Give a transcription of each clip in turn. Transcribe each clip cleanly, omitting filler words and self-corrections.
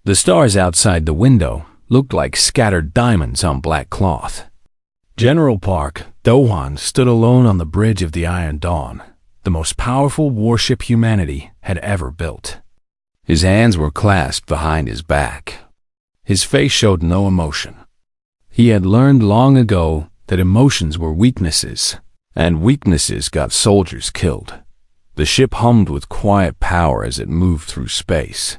The stars outside the window looked like scattered diamonds on black cloth. General Park Do-hwan stood alone on the bridge of the Iron Dawn, the most powerful warship humanity had ever built. His hands were clasped behind his back. His face showed no emotion. He had learned long ago that emotions were weaknesses, and weaknesses got soldiers killed. The ship hummed with quiet power as it moved through space.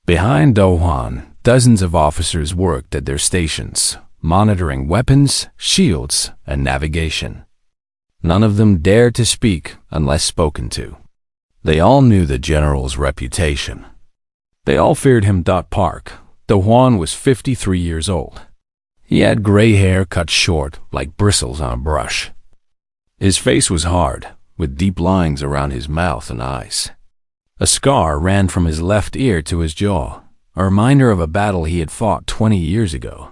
Behind Do-hwan, dozens of officers worked at their stations, monitoring weapons, shields, and navigation. None of them dared to speak unless spoken to. They all knew the general's reputation. They all feared him. Park Do-hwan was 53 years old. He had gray hair cut short like bristles on a brush. His face was hard, with deep lines around his mouth and eyes. A scar ran from his left ear to his jaw, a reminder of a battle he had fought 20 years ago.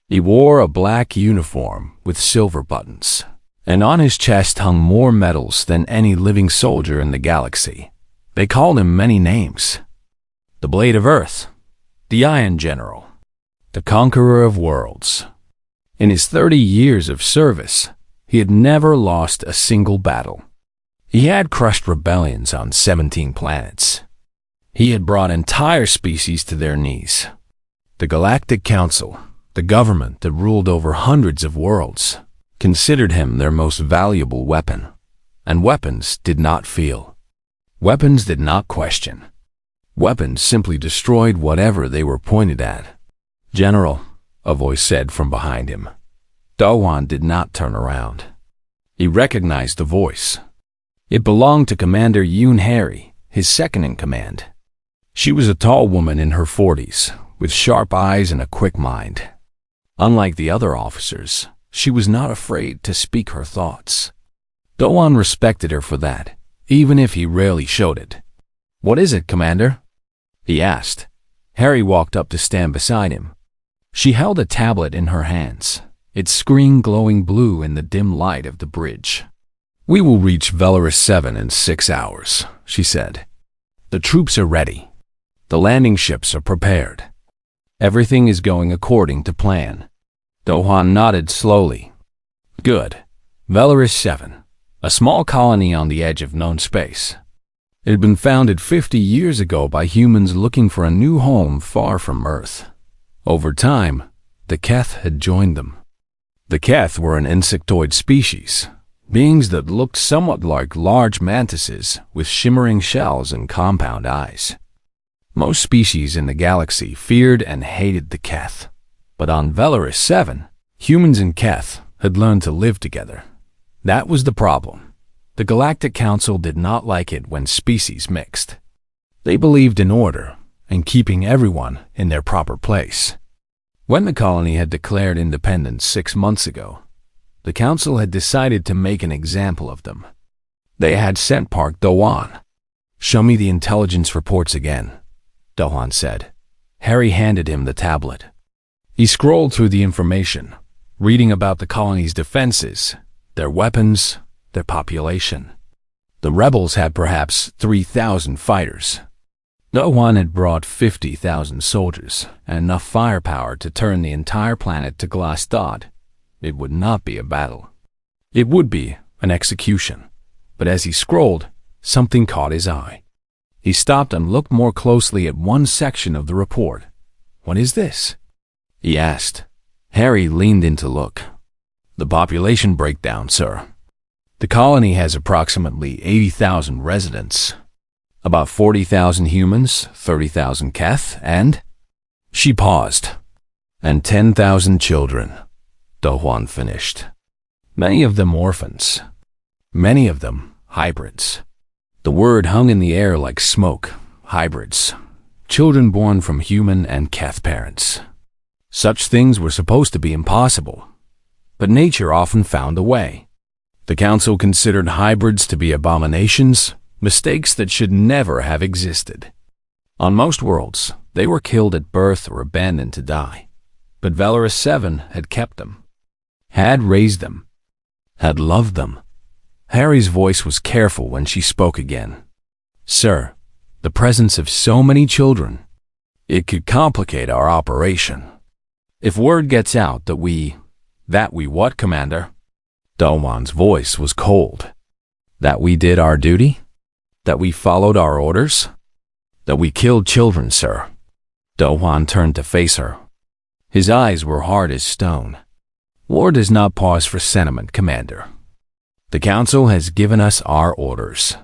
He wore a black uniform with silver buttons, and on his chest hung more medals than any living soldier in the galaxy. They called him many names. The Blade of Earth, the Iron General, the Conqueror of Worlds. In his 30 years of service, he had never lost a single battle. He had crushed rebellions on 17 planets. He had brought entire species to their knees. The Galactic Council, the government that ruled over hundreds of worlds, considered him their most valuable weapon. And weapons did not feel. Weapons did not question. Weapons simply destroyed whatever they were pointed at. "General," a voice said from behind him. Do-hwan did not turn around. He recognized the voice. It belonged to Commander Yoon Harry, his second-in-command. She was a tall woman in her 40s, with sharp eyes and a quick mind. Unlike the other officers, she was not afraid to speak her thoughts. Do-hwan respected her for that, even if he rarely showed it. "What is it, Commander?" he asked. Harry walked up to stand beside him. She held a tablet in her hands, its screen glowing blue in the dim light of the bridge. "We will reach Valorous 7 in 6 hours, she said. "The troops are ready. The landing ships are prepared. Everything is going according to plan." Do-hwan nodded slowly. "Good. Valorous 7, a small colony on the edge of known space. It had been founded 50 years ago by humans looking for a new home far from Earth. Over time, the Keth had joined them. The Keth were an insectoid species, beings that looked somewhat like large mantises with shimmering shells and compound eyes. Most species in the galaxy feared and hated the Keth, but on Valorous 7, humans and Keth had learned to live together. That was the problem. The Galactic Council did not like it when species mixed. They believed in order and keeping everyone in their proper place. When the colony had declared independence 6 months ago, the Council had decided to make an example of them. They had sent Park Do-hwan. "Show me the intelligence reports again," Do-hwan said. Harry handed him the tablet. He scrolled through the information, reading about the colony's defenses, their weapons, their population. The rebels had perhaps 3,000 fighters. Do-hwan had brought 50,000 soldiers and enough firepower to turn the entire planet to glass dot. It would not be a battle. It would be an execution. But as he scrolled, something caught his eye. He stopped and looked more closely at one section of the report. "What is this?" he asked. Harry leaned in to look. "The population breakdown, sir. The colony has approximately 80,000 residents. About 40,000 humans, 30,000 Keth, and..." She paused. "And 10,000 children," Do-hwan finished. "Many of them orphans. Many of them hybrids." The word hung in the air like smoke. Hybrids. Children born from human and Keth parents. Such things were supposed to be impossible. But nature often found a way. The Council considered hybrids to be abominations, mistakes that should never have existed. On most worlds, they were killed at birth or abandoned to die. But Valorous 7 had kept them, had raised them, had loved them. Harry's voice was careful when she spoke again. "Sir, the presence of so many children, It could complicate our operation. If word gets out that we what, Commander? Dowan's voice was cold. That we did our duty? That we followed our orders? That we killed children, sir. Dowan turned to face her. His eyes were hard as stone. War does not pause for sentiment, Commander. The Council has given us our orders.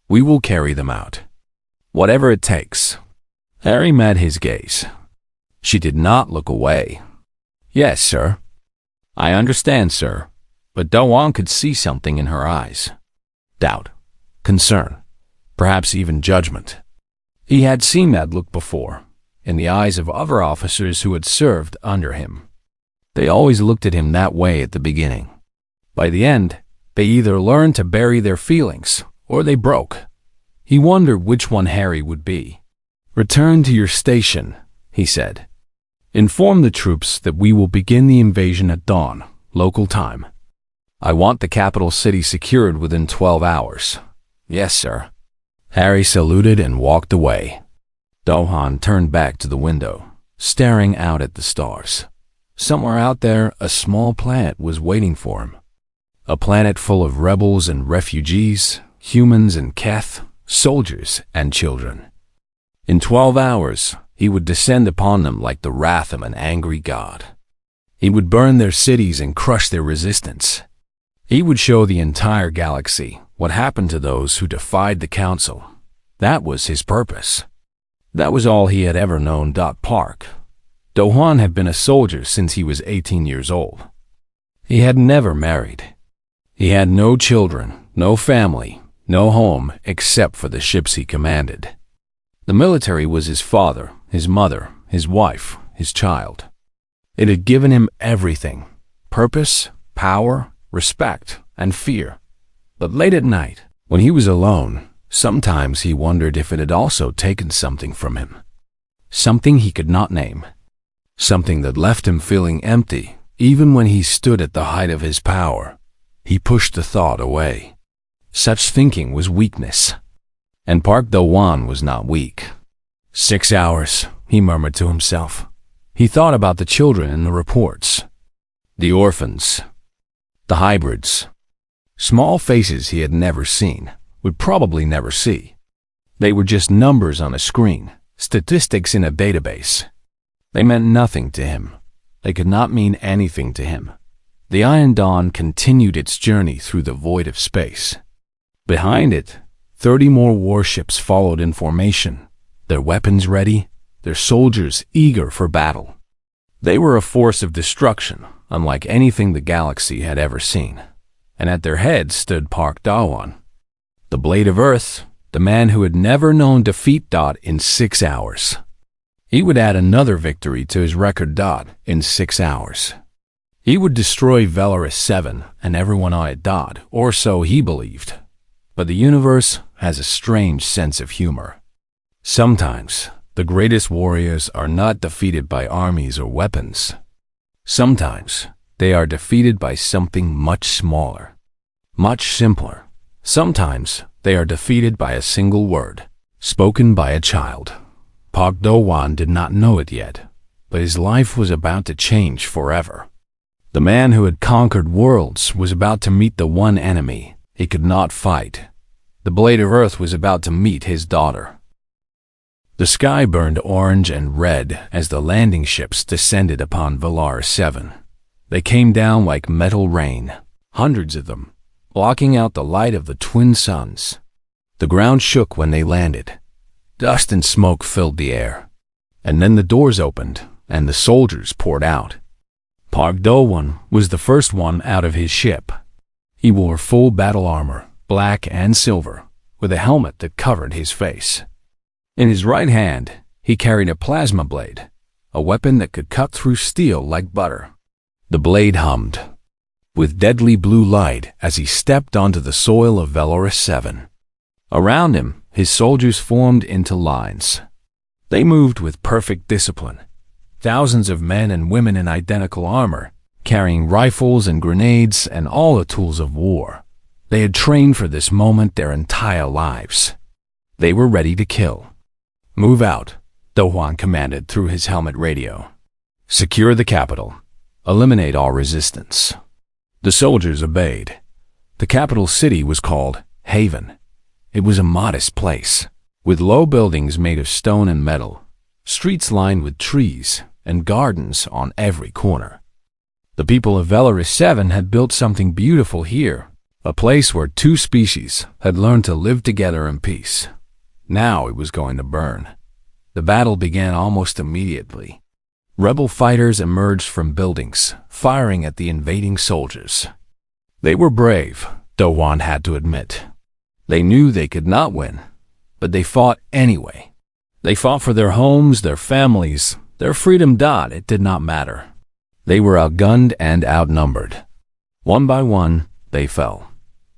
We will carry them out. Whatever it takes. Harry met his gaze. She did not look away. Yes, sir. I understand, sir. But Dowan could see something in her eyes. Doubt, concern, perhaps even judgment. He had seen that look before, in the eyes of other officers who had served under him. They always looked at him that way at the beginning. By the end, they either learned to bury their feelings, or they broke. He wondered which one Harry would be. Return to your station, he said. Inform the troops that we will begin the invasion at dawn, local time. I want the capital city secured within 12 hours. Yes, sir. Harry saluted and walked away. Dowan turned back to the window, staring out at the stars. Somewhere out there, a small planet was waiting for him. A planet full of rebels and refugees, humans and Keth, soldiers and children. In 12 hours, he would descend upon them like the wrath of an angry god. He would burn their cities and crush their resistance. He would show the entire galaxy what happened to those who defied the Council. That was his purpose. That was all he had ever known. Park. Dowan had been a soldier since he was 18 years old. He had never married. He had no children, no family, no home except for the ships he commanded. The military was his father, his mother, his wife, his child. It had given him everything: purpose, power, respect, and fear. But late at night, when he was alone, sometimes he wondered if it had also taken something from him. Something he could not name. Something that left him feeling empty, even when he stood at the height of his power. He pushed the thought away. Such thinking was weakness. And Park Dowan was not weak. 6 hours, he murmured to himself. He thought about the children in the reports. The orphans. The hybrids. Small faces he had never seen, would probably never see. They were just numbers on a screen, statistics in a database. They meant nothing to him. They could not mean anything to him. The Iron Dawn continued its journey through the void of space. Behind it, 30 more warships followed in formation, their weapons ready, their soldiers eager for battle. They were a force of destruction, unlike anything the galaxy had ever seen. And at their head stood Park Dowan, the Blade of Earth, the man who had never known defeat. In 6 hours. He would add another victory to his record. In 6 hours. He would destroy Valorous 7 and everyone on it. Or so he believed. But the universe has a strange sense of humor. Sometimes, the greatest warriors are not defeated by armies or weapons. Sometimes, they are defeated by something much smaller, much simpler. Sometimes, they are defeated by a single word, spoken by a child. Park Dowan did not know it yet, but his life was about to change forever. The man who had conquered worlds was about to meet the one enemy he could not fight. The Blade of Earth was about to meet his daughter. The sky burned orange and red as the landing ships descended upon Valorous 7. They came down like metal rain, hundreds of them, blocking out the light of the twin suns. The ground shook when they landed. Dust and smoke filled the air. And then the doors opened, and the soldiers poured out. Park Dowan was the first one out of his ship. He wore full battle armor, black and silver, with a helmet that covered his face. In his right hand, he carried a plasma blade, a weapon that could cut through steel like butter. The blade hummed, with deadly blue light as he stepped onto the soil of Valorous 7. Around him, his soldiers formed into lines. They moved with perfect discipline, thousands of men and women in identical armor, carrying rifles and grenades and all the tools of war. They had trained for this moment their entire lives. They were ready to kill. Move out, Do-hwan commanded through his helmet radio. Secure the capital. Eliminate all resistance. The soldiers obeyed. The capital city was called Haven. It was a modest place, with low buildings made of stone and metal, streets lined with trees, and gardens on every corner. The people of Velaris 7 had built something beautiful here, a place where two species had learned to live together in peace. Now it was going to burn. The battle began almost immediately. Rebel fighters emerged from buildings, firing at the invading soldiers. They were brave, Do-hwan had to admit. They knew they could not win, but they fought anyway. They fought for their homes, their families, their freedom. It did not matter. They were outgunned and outnumbered. One by one, they fell.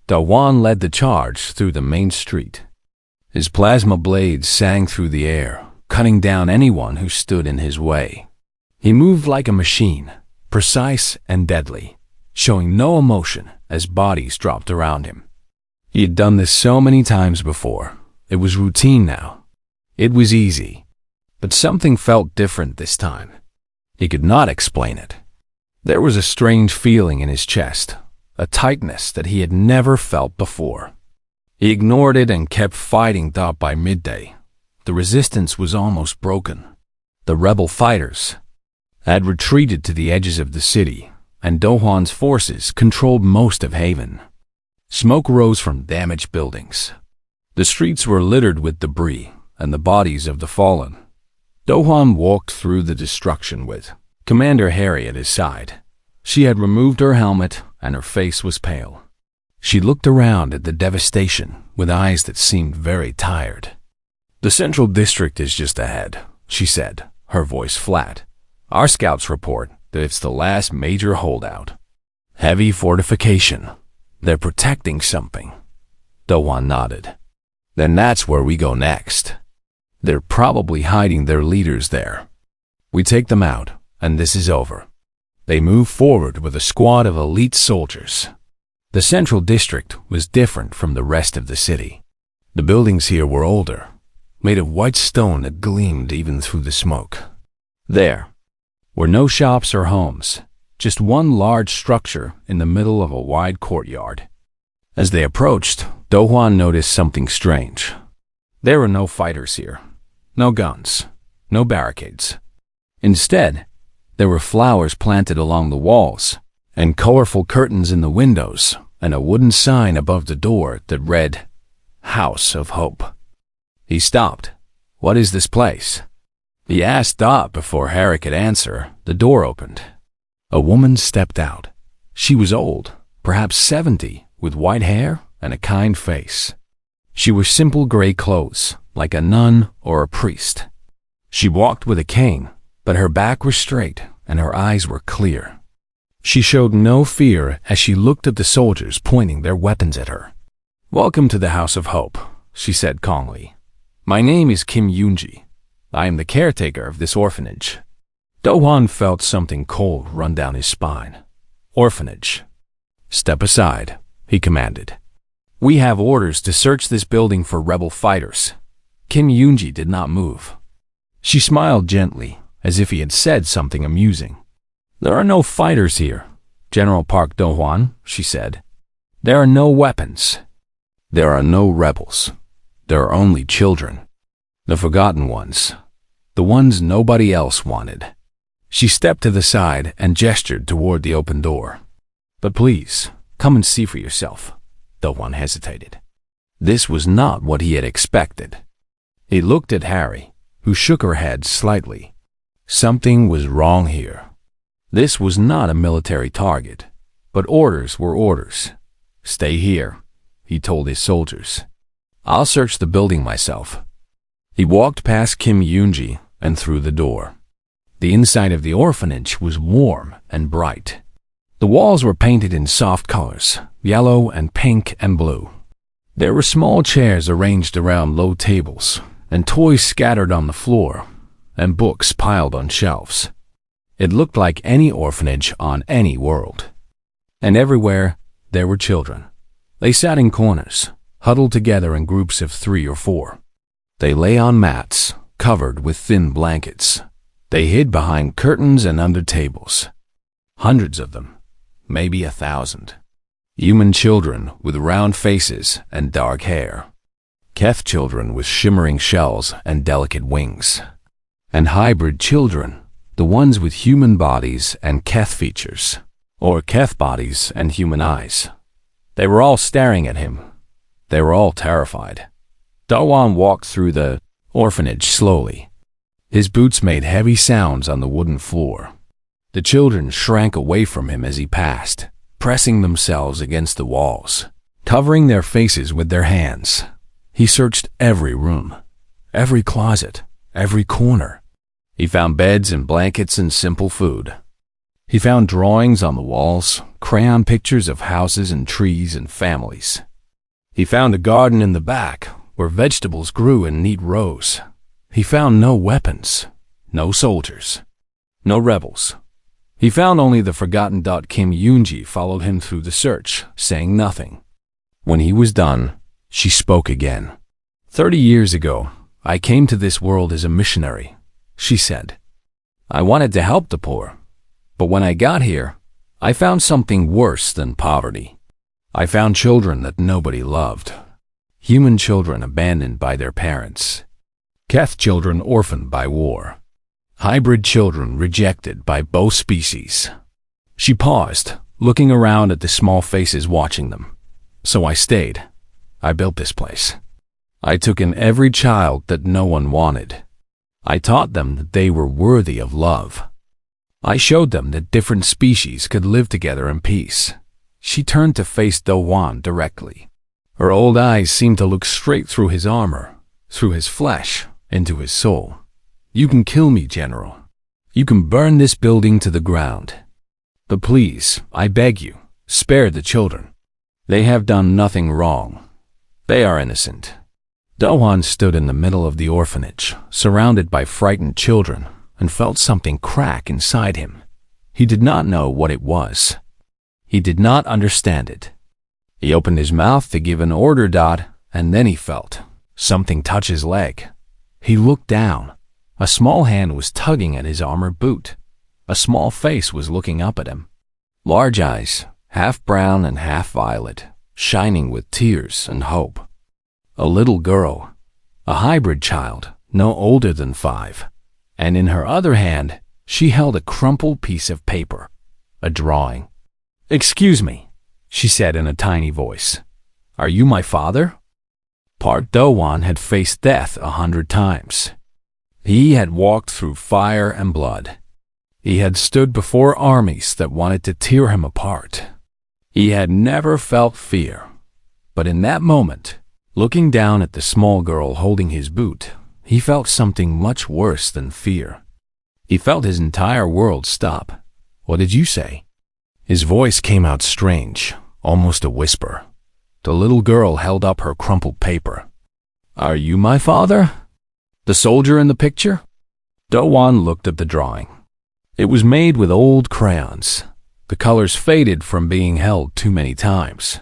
Do-hwan led the charge through the main street. His plasma blades sang through the air, cutting down anyone who stood in his way. He moved like a machine, precise and deadly, showing no emotion as bodies dropped around him. He had done this so many times before. It was routine now. It was easy. But something felt different this time. He could not explain it. There was a strange feeling in his chest, a tightness that he had never felt before. He ignored it and kept fighting. By midday, the resistance was almost broken. The rebel fighters had retreated to the edges of the city, and Do-hwan's forces controlled most of Haven. Smoke rose from damaged buildings. The streets were littered with debris and the bodies of the fallen. Do-hwan walked through the destruction with Commander Harry at his side. She had removed her helmet and her face was pale. She looked around at the devastation with eyes that seemed very tired. "The central district is just ahead," she said, her voice flat. "Our scouts report that it's the last major holdout. Heavy fortification. They're protecting something." Do-hwan nodded. "Then that's where we go next. They're probably hiding their leaders there. We take them out, and this is over." They moved forward with a squad of elite soldiers. The central district was different from the rest of the city. The buildings here were older, made of white stone that gleamed even through the smoke. There were no shops or homes, just one large structure in the middle of a wide courtyard. As they approached, Do-hwan noticed something strange. There were no fighters here, no guns, no barricades. Instead, there were flowers planted along the walls, and colorful curtains in the windows, and a wooden sign above the door that read, "House of Hope." He stopped. "What is this place?" He asked before Harry could answer. The door opened. A woman stepped out. She was old, perhaps 70, with white hair and a kind face. She wore simple gray clothes, like a nun or a priest. She walked with a cane, but her back was straight and her eyes were clear. She showed no fear as she looked at the soldiers pointing their weapons at her. "Welcome to the House of Hope," she said calmly. "My name is Kim Yoonji. I am the caretaker of this orphanage." Do-hwan felt something cold run down his spine. Orphanage. "Step aside," he commanded. "We have orders to search this building for rebel fighters." Kim Yoonji did not move. She smiled gently, as if he had said something amusing. "There are no fighters here, General Park Do-hwan," she said. "There are no weapons. There are no rebels. There are only children. The forgotten ones. The ones nobody else wanted." She stepped to the side and gestured toward the open door. "But please, come and see for yourself." Do-hwan hesitated. This was not what he had expected. He looked at Harry, who shook her head slightly. Something was wrong here. This was not a military target, but orders were orders. "Stay here," he told his soldiers. "I'll search the building myself." He walked past Kim Yoonji and through the door. The inside of the orphanage was warm and bright. The walls were painted in soft colors, yellow and pink and blue. There were small chairs arranged around low tables, and toys scattered on the floor, and books piled on shelves. It looked like any orphanage on any world. And everywhere there were children. They sat in corners, huddled together in groups of 3 or 4. They lay on mats, covered with thin blankets. They hid behind curtains and under tables. Hundreds of them, maybe 1,000. Human children with round faces and dark hair. Keth children with shimmering shells and delicate wings. And hybrid children, the ones with human bodies and Keth features, or Keth bodies and human eyes. They were all staring at him. They were all terrified. Dawan walked through the orphanage slowly. His boots made heavy sounds on the wooden floor. The children shrank away from him as he passed, pressing themselves against the walls, covering their faces with their hands. He searched every room, every closet, every corner. He found beds and blankets and simple food. He found drawings on the walls, crayon pictures of houses and trees and families. He found a garden in the back where vegetables grew in neat rows. He found no weapons, no soldiers, no rebels. He found only the forgotten. Kim Yoonji followed him through the search, saying nothing. When he was done, she spoke again. 30 years ago, I came to this world as a missionary, she said. I wanted to help the poor, but when I got here, I found something worse than poverty. I found children that nobody loved. Human children abandoned by their parents. Keth children orphaned by war. Hybrid children rejected by both species. She paused, looking around at the small faces watching them. So I stayed. I built this place. I took in every child that no one wanted. I taught them that they were worthy of love. I showed them that different species could live together in peace. She turned to face Do-Wan directly. Her old eyes seemed to look straight through his armor, through his flesh, into his soul. You can kill me, General. You can burn this building to the ground. But please, I beg you, spare the children. They have done nothing wrong. They are innocent. Do-Wan stood in the middle of the orphanage, surrounded by frightened children, and felt something crack inside him. He did not know what it was. He did not understand it. He opened his mouth to give an order. And then he felt something touch his leg. He looked down. A small hand was tugging at his armor boot. A small face was looking up at him. Large eyes, half brown and half violet, shining with tears and hope. A little girl, a hybrid child, no older than 5. And in her other hand, she held a crumpled piece of paper, a drawing. Excuse me, she said in a tiny voice. Are you my father? Part Do-Wan had faced death 100 times. He had walked through fire and blood. He had stood before armies that wanted to tear him apart. He had never felt fear. But in that moment, looking down at the small girl holding his boot, he felt something much worse than fear. He felt his entire world stop. What did you say? His voice came out strange, almost a whisper. The little girl held up her crumpled paper. Are you my father? The soldier in the picture? Do-Wan looked at the drawing. It was made with old crayons. The colors faded from being held too many times.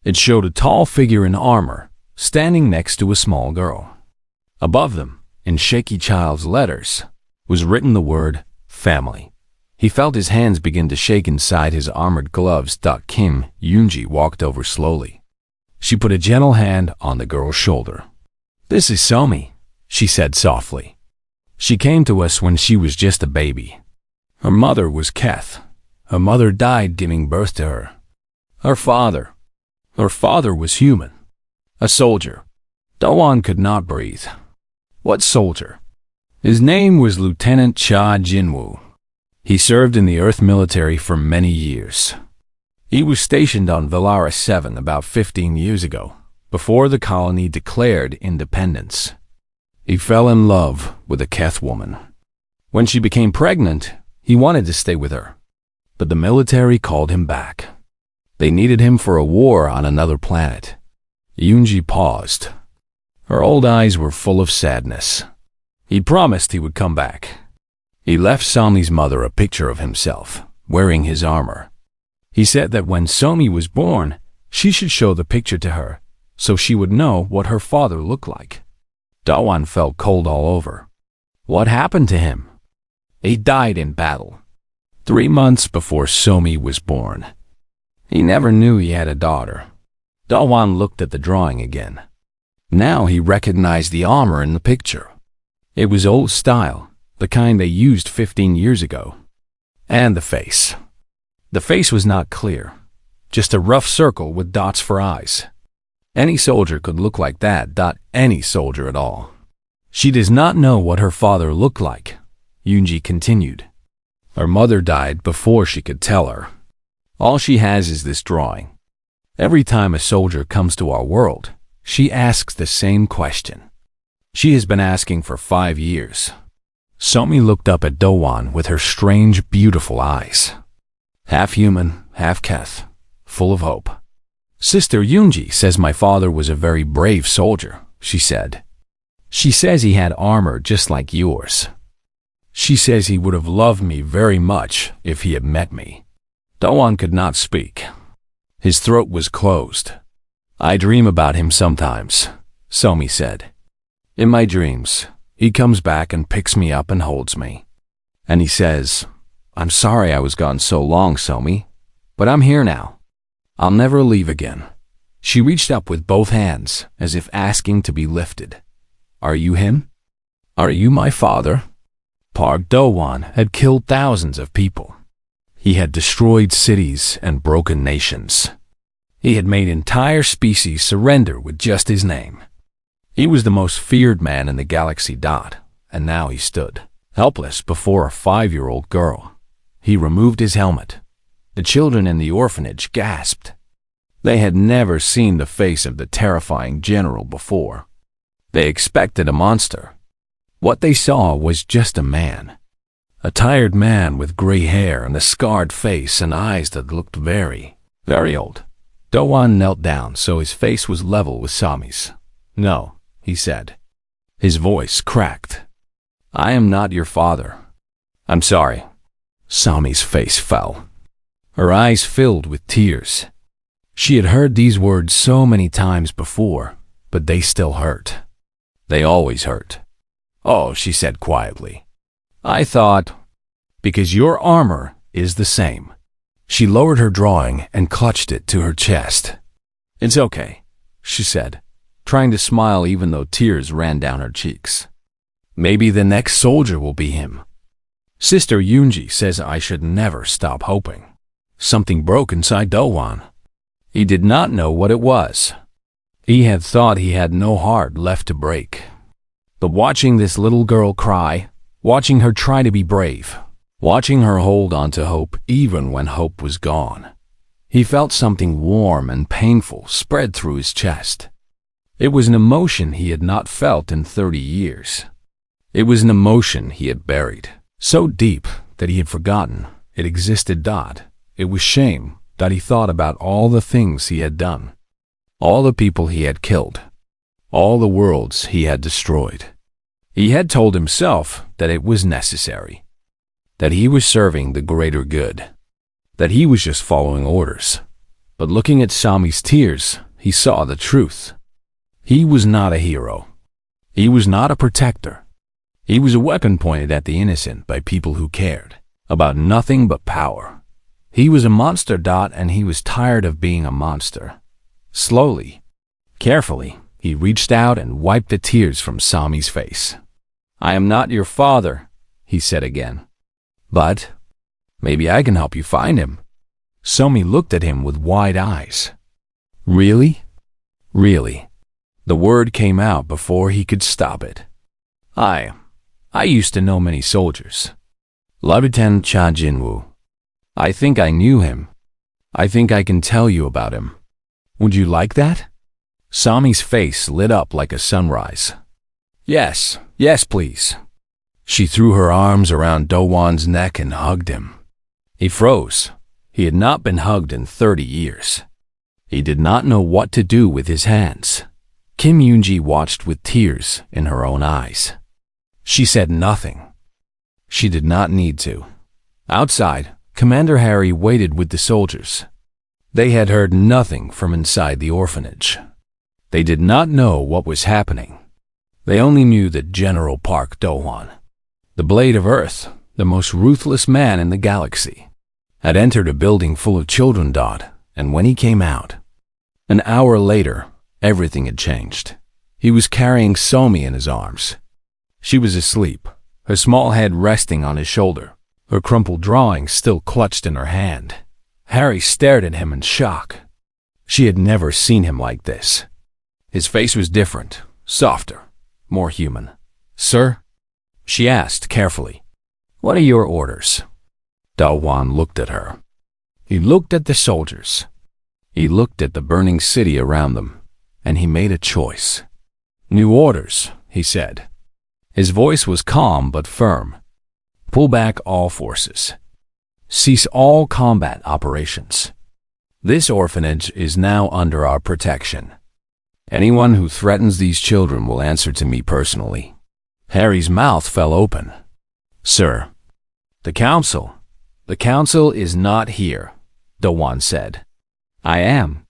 It showed a tall figure in armor, standing next to a small girl. Above them, in shaky child's letters, was written the word family. He felt his hands begin to shake inside his armored gloves. Kim Yoonji walked over slowly. She put a gentle hand on the girl's shoulder. This is Somi, she said softly. She came to us when she was just a baby. Her mother was Keth. Her mother died giving birth to her. Her father was human. A soldier. Do-Wan could not breathe. What soldier? His name was Lieutenant Cha Jinwoo. He served in the Earth military for many years. He was stationed on Velara 7 about 15 years ago, before the colony declared independence. He fell in love with a Keth woman. When she became pregnant, he wanted to stay with her, but the military called him back. They needed him for a war on another planet. Yoonji paused. Her old eyes were full of sadness. He promised he would come back. He left Somi's mother a picture of himself, wearing his armor. He said that when Somi was born, she should show the picture to her, so she would know what her father looked like. Do-won felt cold all over. What happened to him? He died in battle, 3 months before Somi was born. He never knew he had a daughter. Do-won looked at the drawing again. Now he recognized the armor in the picture. It was old style, the kind they used 15 years ago. And the face. The face was not clear, just a rough circle with dots for eyes. Any soldier could look like that, any soldier at all. She does not know what her father looked like, Yoonji continued. Her mother died before she could tell her. All she has is this drawing. Every time a soldier comes to our world, she asks the same question. She has been asking for 5 years. Somi looked up at Do-won with her strange, beautiful eyes. Half human, half Keth, full of hope. Sister Yoonji says my father was a very brave soldier, she said. She says he had armor just like yours. She says he would have loved me very much if he had met me. Do-won could not speak. His throat was closed. I dream about him sometimes, Somi said. In my dreams, he comes back and picks me up and holds me. And he says, I'm sorry I was gone so long, Somi, but I'm here now. I'll never leave again. She reached up with both hands, as if asking to be lifted. Are you him? Are you my father? Park Do-won had killed thousands of people. He had destroyed cities and broken nations. He had made entire species surrender with just his name. He was the most feared man in the galaxy. And now he stood, helpless before a 5-year-old girl. He removed his helmet. The children in the orphanage gasped. They had never seen the face of the terrifying general before. They expected a monster. What they saw was just a man. A tired man with gray hair and a scarred face and eyes that looked very, very old. Do-won knelt down so his face was level with Somi's. No, he said. His voice cracked. I am not your father. I'm sorry. Somi's face fell. Her eyes filled with tears. She had heard these words so many times before, but they still hurt. They always hurt. Oh, she said quietly. I thought, because your armor is the same. She lowered her drawing and clutched it to her chest. It's okay, she said, trying to smile even though tears ran down her cheeks. Maybe the next soldier will be him. Sister Yoonji says I should never stop hoping. Something broke inside Do-won. He did not know what it was. He had thought he had no heart left to break. But watching this little girl cry, watching her try to be brave, watching her hold on to hope even when hope was gone, he felt something warm and painful spread through his chest. It was an emotion he had not felt in 30 years. It was an emotion he had buried, so deep that he had forgotten it existed. It was shame that he thought about all the things he had done, all the people he had killed, all the worlds he had destroyed. He had told himself that it was necessary, that he was serving the greater good, that he was just following orders. But looking at Somi's tears, he saw the truth. He was not a hero. He was not a protector. He was a weapon pointed at the innocent by people who cared about nothing but power. He was a monster. And he was tired of being a monster. Slowly, carefully, he reached out and wiped the tears from Somi's face. I am not your father, he said again. But maybe I can help you find him. Somi looked at him with wide eyes. Really? Really? The word came out before he could stop it. I used to know many soldiers. Lieutenant Cha Jinwoo. I think I knew him. I think I can tell you about him. Would you like that? Somi's face lit up like a sunrise. Yes, yes, please. She threw her arms around Do-won's neck and hugged him. He froze. He had not been hugged in 30 years. He did not know what to do with his hands. Kim Yoonji watched with tears in her own eyes. She said nothing. She did not need to. Outside, Commander Harry waited with the soldiers. They had heard nothing from inside the orphanage. They did not know what was happening. They only knew that General Park Do-hwan, the Blade of Earth, the most ruthless man in the galaxy, had entered a building full of children. And when he came out, an hour later, everything had changed. He was carrying Somi in his arms. She was asleep, her small head resting on his shoulder, her crumpled drawing still clutched in her hand. Harry stared at him in shock. She had never seen him like this. His face was different, softer, more human. "Sir?" she asked carefully. "What are your orders?" Do-hwan looked at her. He looked at the soldiers. He looked at the burning city around them, and he made a choice. "New orders," he said. His voice was calm but firm. "Pull back all forces. Cease all combat operations. This orphanage is now under our protection. Anyone who threatens these children will answer to me personally." Harry's mouth fell open. "Sir." The council is not here," Do-hwan said. "I am.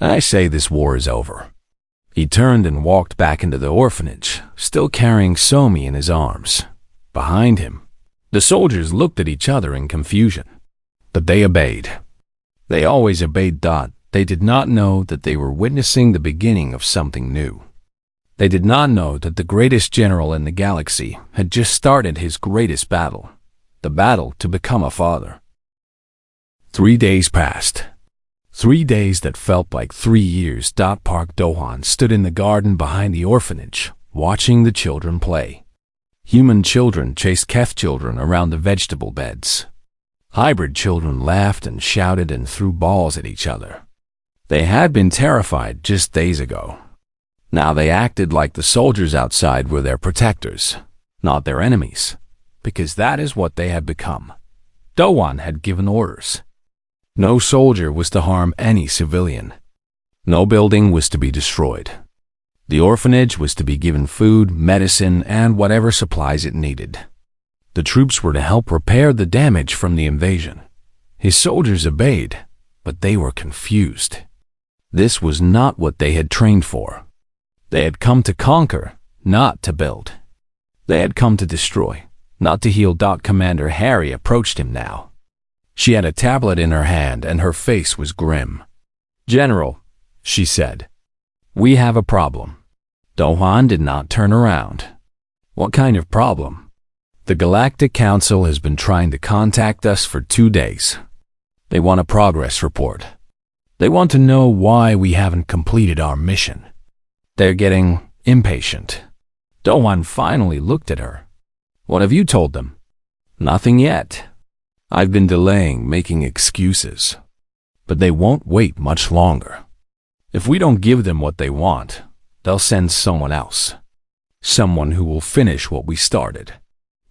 I say this war is over." He turned and walked back into the orphanage, still carrying Somi in his arms. Behind him, the soldiers looked at each other in confusion. But they obeyed. They always obeyed. They did not know that they were witnessing the beginning of something new. They did not know that the greatest general in the galaxy had just started his greatest battle, the battle to become a father. 3 days passed. 3 days that felt like 3 years. Park Do-hwan stood in the garden behind the orphanage, watching the children play. Human children chased Keth children around the vegetable beds. Hybrid children laughed and shouted and threw balls at each other. They had been terrified just days ago. Now they acted like the soldiers outside were their protectors, not their enemies, because that is what they had become. Do-hwan had given orders. No soldier was to harm any civilian. No building was to be destroyed. The orphanage was to be given food, medicine, and whatever supplies it needed. The troops were to help repair the damage from the invasion. His soldiers obeyed, but they were confused. This was not what they had trained for. They had come to conquer, not to build. They had come to destroy, not to heal. Commander Harry approached him now. She had a tablet in her hand and her face was grim. "General," she said, "we have a problem." Do-hwan did not turn around. "What kind of problem?" "The Galactic Council has been trying to contact us for 2 days. They want a progress report. They want to know why we haven't completed our mission. They're getting impatient." Do-hwan finally looked at her. "What have you told them?" "Nothing yet. I've been delaying, making excuses. But they won't wait much longer. If we don't give them what they want, they'll send someone else. Someone who will finish what we started."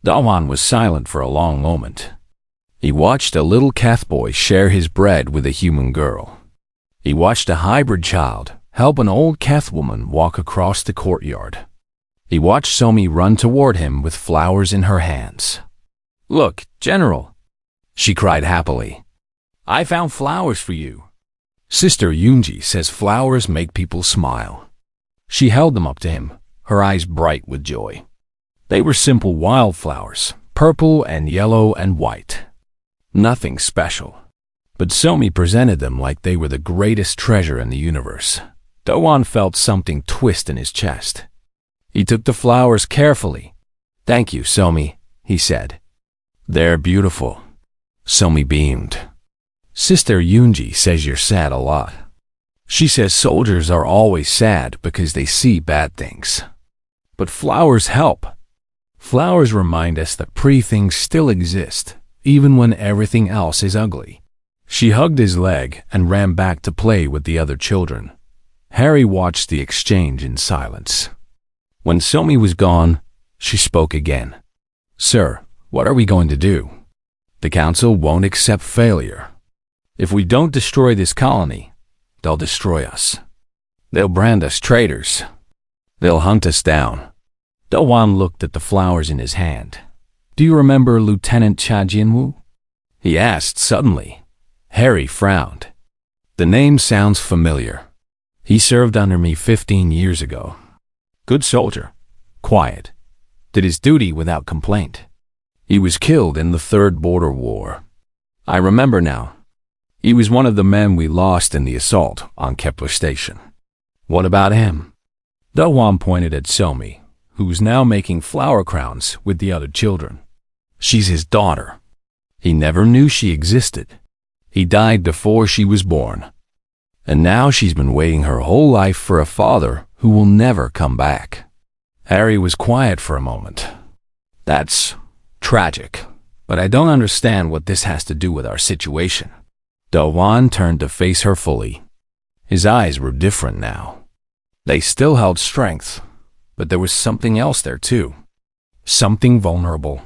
Do-hwan was silent for a long moment. He watched a little Keth boy share his bread with a human girl. He watched a hybrid child help an old Keth woman walk across the courtyard. He watched Somi run toward him with flowers in her hands. "Look, General," she cried happily. "I found flowers for you. Sister Yoonji says flowers make people smile." She held them up to him, her eyes bright with joy. They were simple wildflowers, purple and yellow and white. Nothing special. But Somi presented them like they were the greatest treasure in the universe. Do-hwan felt something twist in his chest. He took the flowers carefully. "Thank you, Somi," he said. "They're beautiful." Somi beamed. "Sister Yoonji says you're sad a lot. She says soldiers are always sad because they see bad things. But flowers help. Flowers remind us that pretty things still exist, even when everything else is ugly." She hugged his leg and ran back to play with the other children. Harry watched the exchange in silence. When Somi was gone, she spoke again. "Sir, what are we going to do? The council won't accept failure. If we don't destroy this colony, they'll destroy us. They'll brand us traitors. They'll hunt us down." Do-hwan looked at the flowers in his hand. "Do you remember Lieutenant Cha Jin-woo?" he asked suddenly. Harry frowned. "The name sounds familiar. He served under me 15 years ago. Good soldier, quiet, did his duty without complaint. He was killed in the Third Border War. I remember now. He was one of the men we lost in the assault on Kepler Station. What about him? Do-hwan pointed at Somi, who was now making flower crowns with the other children. She's his daughter. He never knew she existed. He died before she was born. And now she's been waiting her whole life for a father who will never come back. Harry was quiet for a moment. That's tragic, but I don't understand what this has to do with our situation. Do-hwan turned to face her fully. His eyes were different now. They still held strength, but there was something else there too. Something vulnerable.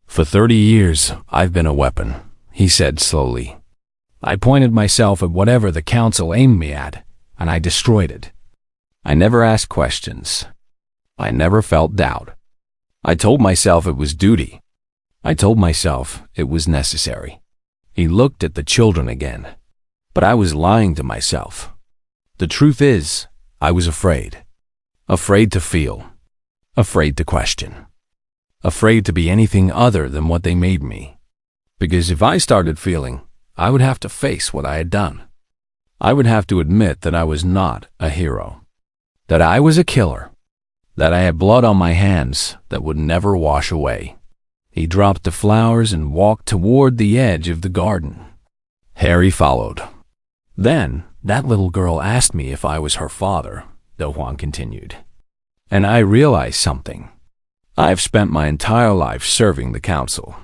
For 30 years, I've been a weapon, he said slowly. I pointed myself at whatever the council aimed me at, and I destroyed it. I never asked questions. I never felt doubt. I told myself it was duty. I told myself it was necessary. He looked at the children again. But I was lying to myself. The truth is, I was afraid. Afraid to feel. Afraid to question. Afraid to be anything other than what they made me. Because if I started feeling, I would have to face what I had done. I would have to admit that I was not a hero. That I was a killer. That I had blood on my hands that would never wash away. He dropped the flowers and walked toward the edge of the garden. Harry followed. Then, that little girl asked me if I was her father, Do-hwan continued. And I realized something. I've spent my entire life serving the council.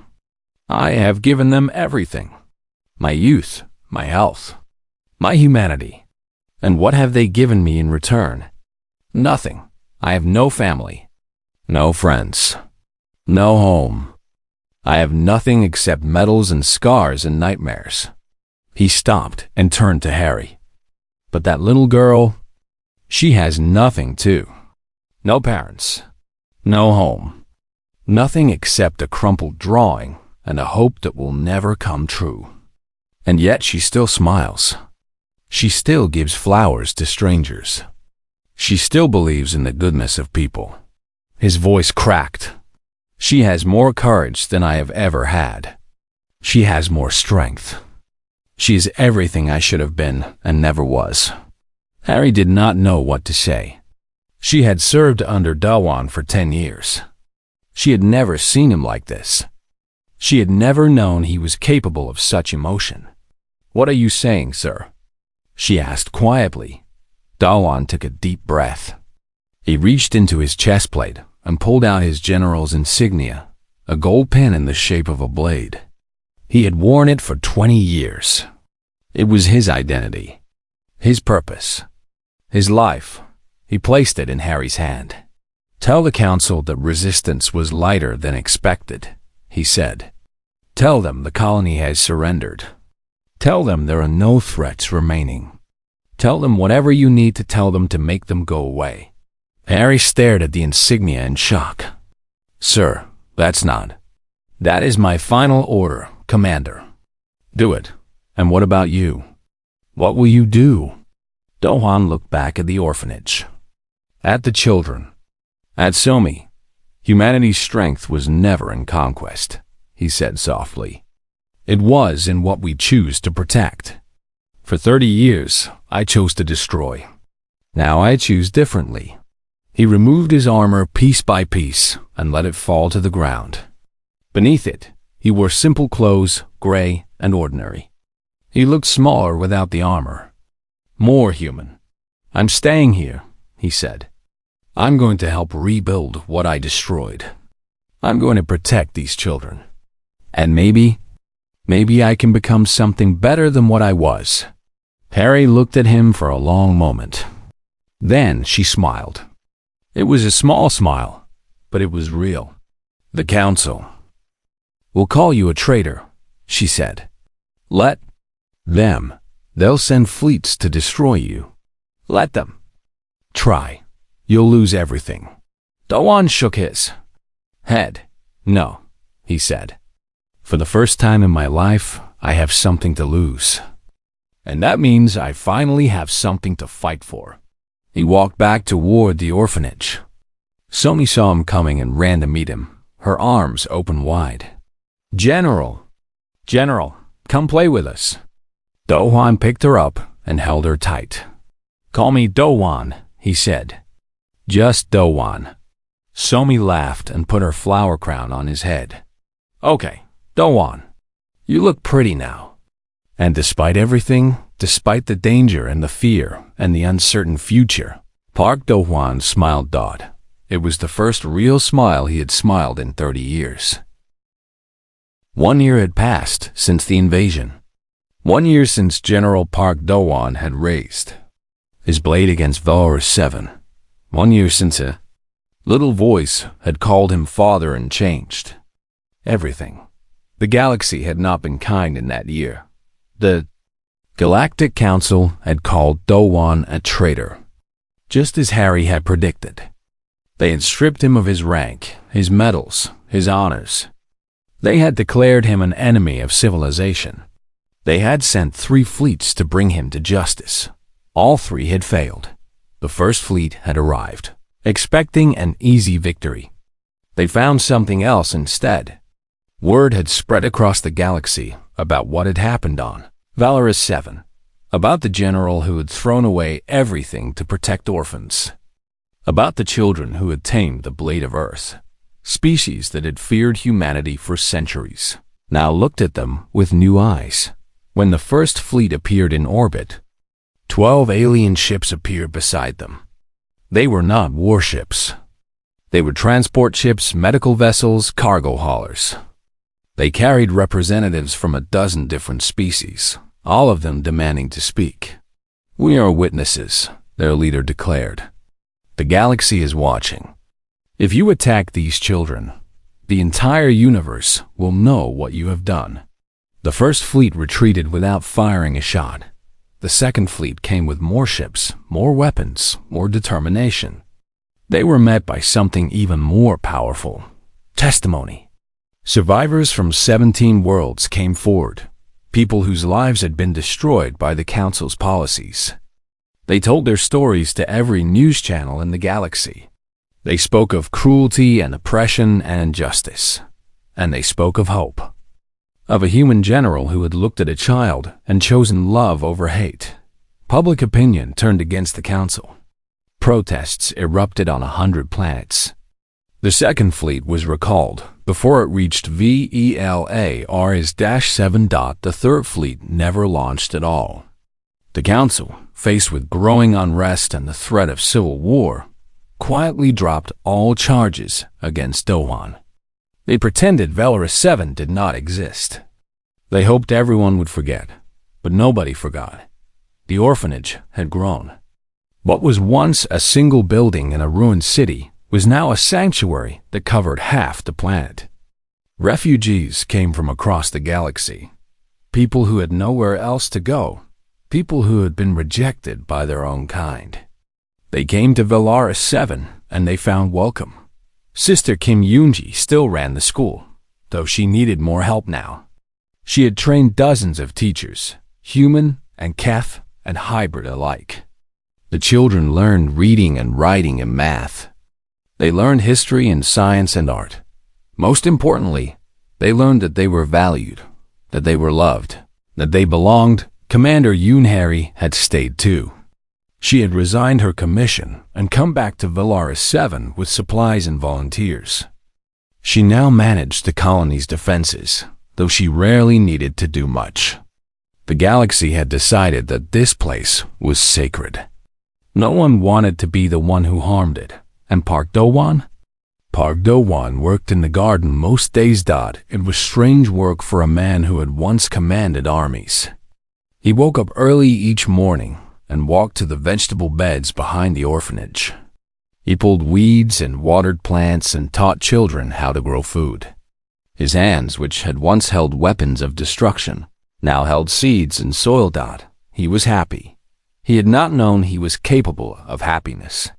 I have given them everything. My youth, my health, my humanity. And what have they given me in return? Nothing. I have no family, no friends, no home. I have nothing except medals and scars and nightmares. He stopped and turned to Harry. But that little girl, she has nothing too. No parents, no home, nothing except a crumpled drawing and a hope that will never come true. And yet she still smiles. She still gives flowers to strangers. She still believes in the goodness of people. His voice cracked. She has more courage than I have ever had. She has more strength. She is everything I should have been and never was. Harry did not know what to say. She had served under Do-hwan for 10 years. She had never seen him like this. She had never known he was capable of such emotion. What are you saying, sir? She asked quietly. Do-hwan took a deep breath. He reached into his chest plate and pulled out his general's insignia, a gold pin in the shape of a blade. He had worn it for 20 years. It was his identity, his purpose, his life. He placed it in Harry's hand. Tell the council that resistance was lighter than expected, he said. Tell them the colony has surrendered. Tell them there are no threats remaining. Tell them whatever you need to tell them to make them go away. Harry stared at the insignia in shock. Sir, that's not. That is my final order, Commander. Do it. And what about you? What will you do? Do-hwan looked back at the orphanage. At the children. At Somi. Humanity's strength was never in conquest, he said softly. It was in what we choose to protect. For 30 years, I chose to destroy. Now I choose differently. He removed his armor piece by piece and let it fall to the ground. Beneath it, he wore simple clothes, gray and ordinary. He looked smaller without the armor. More human. I'm staying here, he said. I'm going to help rebuild what I destroyed. I'm going to protect these children. And maybe I can become something better than what I was. Harry looked at him for a long moment. Then she smiled. It was a small smile, but it was real. The council will call you a traitor, she said. Let them. They'll send fleets to destroy you. Let them. Try. You'll lose everything. Do-hwan shook his head. No, he said. For the first time in my life, I have something to lose. And that means I finally have something to fight for. He walked back toward the orphanage. Somi saw him coming and ran to meet him, her arms open wide. General! General, come play with us. Do-hwan picked her up and held her tight. Call me Do-hwan, he said. Just Do-hwan. Somi laughed and put her flower crown on his head. Okay, Do-hwan, you look pretty now. And despite everything, despite the danger and the fear and the uncertain future, Park Do-hwan smiled Dot. It was the first real smile he had smiled in 30 years. 1 year had passed since the invasion. 1 year since General Park Do-hwan had raised his blade against Valorous 7. 1 year since a little voice had called him father and changed everything. The galaxy had not been kind in that year. The Galactic Council had called Do-hwan a traitor, just as Harry had predicted. They had stripped him of his rank, his medals, his honors. They had declared him an enemy of civilization. They had sent 3 fleets to bring him to justice. All 3 had failed. The first fleet had arrived, expecting an easy victory. They found something else instead. Word had spread across the galaxy about what had happened on Valorous 7, about the general who had thrown away everything to protect orphans, about the children who had tamed the Blade of Earth. Species that had feared humanity for centuries now looked at them with new eyes. When the first fleet appeared in orbit, 12 alien ships appeared beside them. They were not warships. They were transport ships, medical vessels, cargo haulers. They carried representatives from a dozen different species, all of them demanding to speak. We are witnesses, their leader declared. The galaxy is watching. If you attack these children, the entire universe will know what you have done. The first fleet retreated without firing a shot. The second fleet came with more ships, more weapons, more determination. They were met by something even more powerful: testimony. Survivors from 17 worlds came forward, people whose lives had been destroyed by the Council's policies. They told their stories to every news channel in the galaxy. They spoke of cruelty and oppression and injustice. And they spoke of hope. Of a human general who had looked at a child and chosen love over hate. Public opinion turned against the Council. Protests erupted on 100 planets. The second fleet was recalled before it reached VELARS-7. The third fleet never launched at all. The Council, faced with growing unrest and the threat of civil war, quietly dropped all charges against Do-hwan. They pretended Valorous 7 did not exist. They hoped everyone would forget, but nobody forgot. The orphanage had grown. What was once a single building in a ruined city was now a sanctuary that covered half the planet. Refugees came from across the galaxy, people who had nowhere else to go, people who had been rejected by their own kind. They came to Valorous 7 and they found welcome. Sister Kim Yoonji still ran the school, though she needed more help now. She had trained dozens of teachers, human and Keth and hybrid alike. The children learned reading and writing and math. They learned history and science and art. Most importantly, they learned that they were valued, that they were loved, that they belonged. Commander Yoon Harry had stayed too. She had resigned her commission and come back to Valorous 7 with supplies and volunteers. She now managed the colony's defenses, though she rarely needed to do much. The galaxy had decided that this place was sacred. No one wanted to be the one who harmed it. And Park Do-hwan? Park Do-hwan worked in the garden most days. It was strange work for a man who had once commanded armies. He woke up early each morning and walked to the vegetable beds behind the orphanage. He pulled weeds and watered plants and taught children how to grow food. His hands, which had once held weapons of destruction, now held seeds and soil. He was happy. He had not known he was capable of happiness.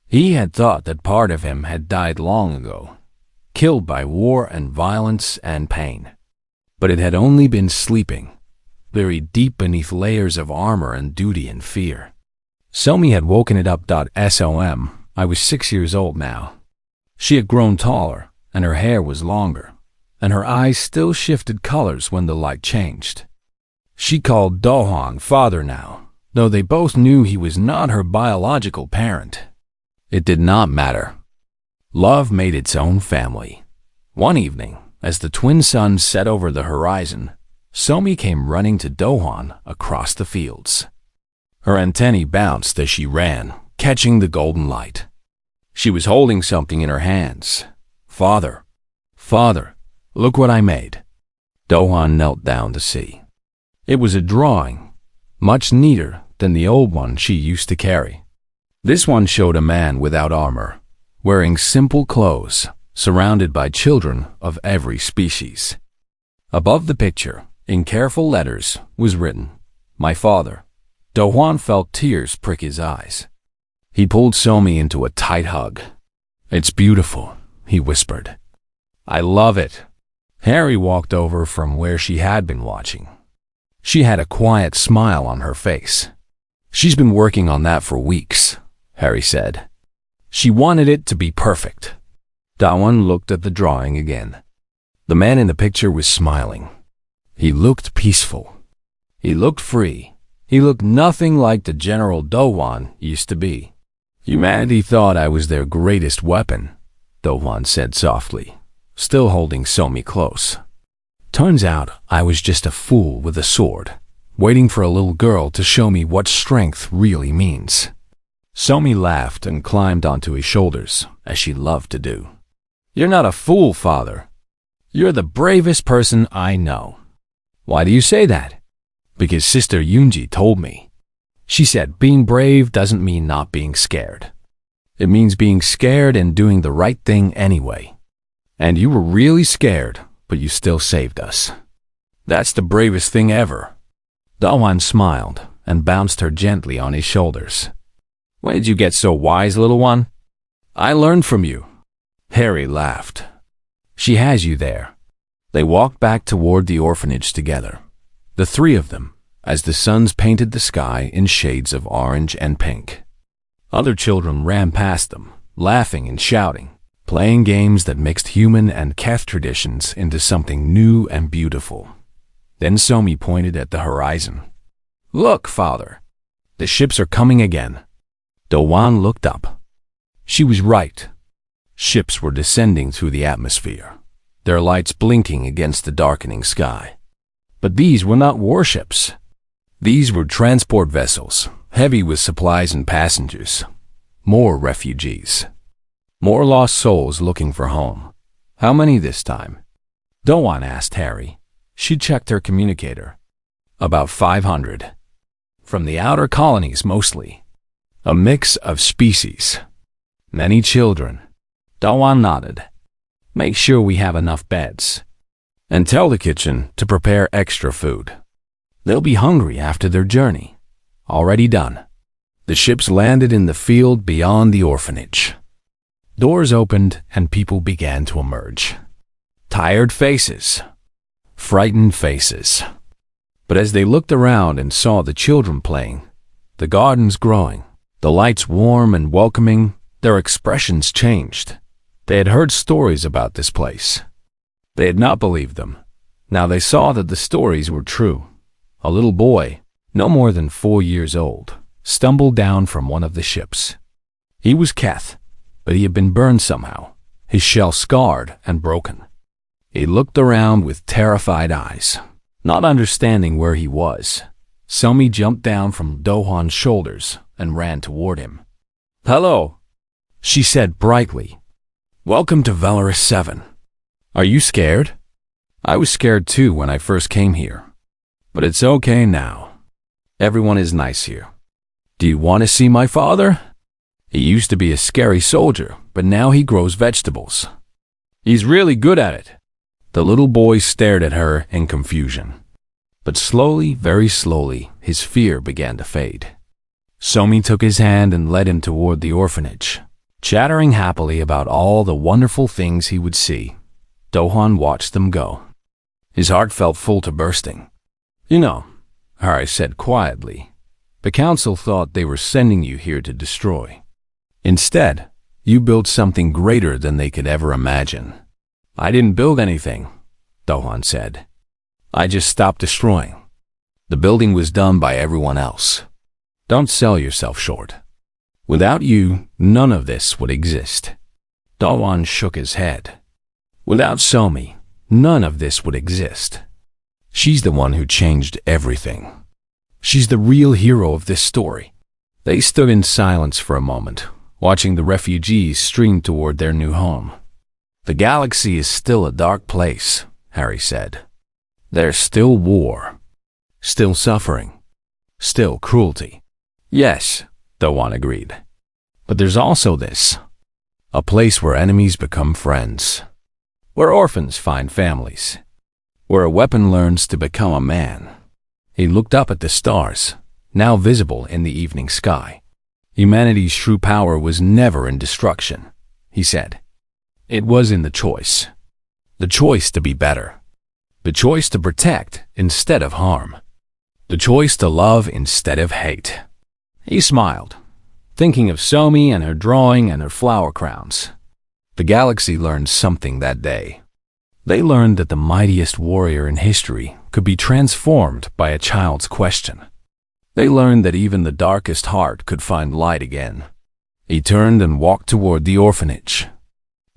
He had thought that part of him had died long ago, killed by war and violence and pain. But it had only been sleeping, buried deep beneath layers of armor and duty and fear. Somi had woken it up. I was 6 years old now. She had grown taller, and her hair was longer, and her eyes still shifted colors when the light changed. She called Do-hwan father now, though they both knew he was not her biological parent. It did not matter. Love made its own family. One evening, as the twin suns set over the horizon, Somi came running to Do-hwan across the fields. Her antennae bounced as she ran, catching the golden light. She was holding something in her hands. Father, look what I made. Do-hwan knelt down to see. It was a drawing, much neater than the old one she used to carry. This one showed a man without armor, wearing simple clothes, surrounded by children of every species. Above the picture, in careful letters, was written, "My father." Do-hwan felt tears prick his eyes. He pulled Somi into a tight hug. "It's beautiful," he whispered. "I love it." Harry walked over from where she had been watching. She had a quiet smile on her face. "She's been working on that for weeks," Harry said. "She wanted it to be perfect." Do-hwan looked at the drawing again. The man in the picture was smiling. He looked peaceful. He looked free. He looked nothing like the General Do-hwan used to be. "Humanity thought I was their greatest weapon," Do-hwan said softly, still holding Somi close. "Turns out I was just a fool with a sword, waiting for a little girl to show me what strength really means." Somi laughed and climbed onto his shoulders, as she loved to do. "You're not a fool, father. You're the bravest person I know." "Why do you say that?" "Because Sister Yoonji told me. She said being brave doesn't mean not being scared. It means being scared and doing the right thing anyway. And you were really scared, but you still saved us. That's the bravest thing ever." Do-hwan smiled and bounced her gently on his shoulders. "When did you get so wise, little one?" "I learned from you." Harry laughed. "She has you there." They walked back toward the orphanage together, the three of them, as the suns painted the sky in shades of orange and pink. Other children ran past them, laughing and shouting, playing games that mixed human and Keth traditions into something new and beautiful. Then Somi pointed at the horizon. "Look, father, the ships are coming again." Do-hwan looked up. She was right. Ships were descending through the atmosphere, their lights blinking against the darkening sky. But these were not warships. These were transport vessels, heavy with supplies and passengers. More refugees. More lost souls looking for home. "How many this time?" Do-hwan asked Harry. She checked her communicator. "About 500. From the outer colonies mostly. A mix of species. Many children." Do-hwan nodded. "Make sure we have enough beds. And tell the kitchen to prepare extra food. They'll be hungry after their journey." Already done. The ships landed in the field beyond the orphanage. Doors opened and people began to emerge. Tired faces. Frightened faces. But as they looked around and saw the children playing, the gardens growing, the lights warm and welcoming, their expressions changed. They had heard stories about this place. They had not believed them. Now they saw that the stories were true. A little boy, no more than 4 years old, stumbled down from one of the ships. He was Keth, but he had been burned somehow, his shell scarred and broken. He looked around with terrified eyes, not understanding where he was. Somi jumped down from Do-hwan's shoulders and ran toward him. "Hello," she said brightly. "Welcome to Valorous 7. Are you scared?" "I was scared too when I first came here. But it's okay now. Everyone is nice here. Do you want to see my father? He used to be a scary soldier, but now he grows vegetables. He's really good at it." The little boy stared at her in confusion. But slowly, very slowly, his fear began to fade. Somi took his hand and led him toward the orphanage, chattering happily about all the wonderful things he would see. Do-hwan watched them go. His heart felt full to bursting. "You know," Harry said quietly, "the council thought they were sending you here to destroy. Instead, You built something greater than they could ever imagine. I didn't build anything, Dohan said. I just stopped destroying. The building was done by everyone else. Don't sell yourself short. Without you, none of this would exist. Dohan shook his head. Without Somi, none of this would exist. She's the one who changed everything. She's the real hero of this story. They stood in silence for a moment, watching the refugees stream toward their new home. The galaxy is still a dark place, Harry said. There's still war, still suffering, still cruelty. Yes, Dohan agreed. But there's also this, a place where enemies become friends, where orphans find families, where a weapon learns to become a man. He looked up at the stars, now visible in the evening sky. Humanity's true power was never in destruction, he said. It was in the choice to be better, the choice to protect instead of harm, the choice to love instead of hate. He smiled, thinking of Somi and her drawing and her flower crowns. The galaxy learned something that day. They learned that the mightiest warrior in history could be transformed by a child's question. They learned that even the darkest heart could find light again. He turned and walked toward the orphanage,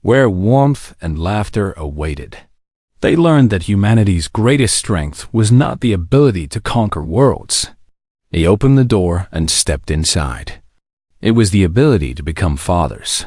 where warmth and laughter awaited. They learned that humanity's greatest strength was not the ability to conquer worlds. He opened the door and stepped inside. It was the ability to become fathers.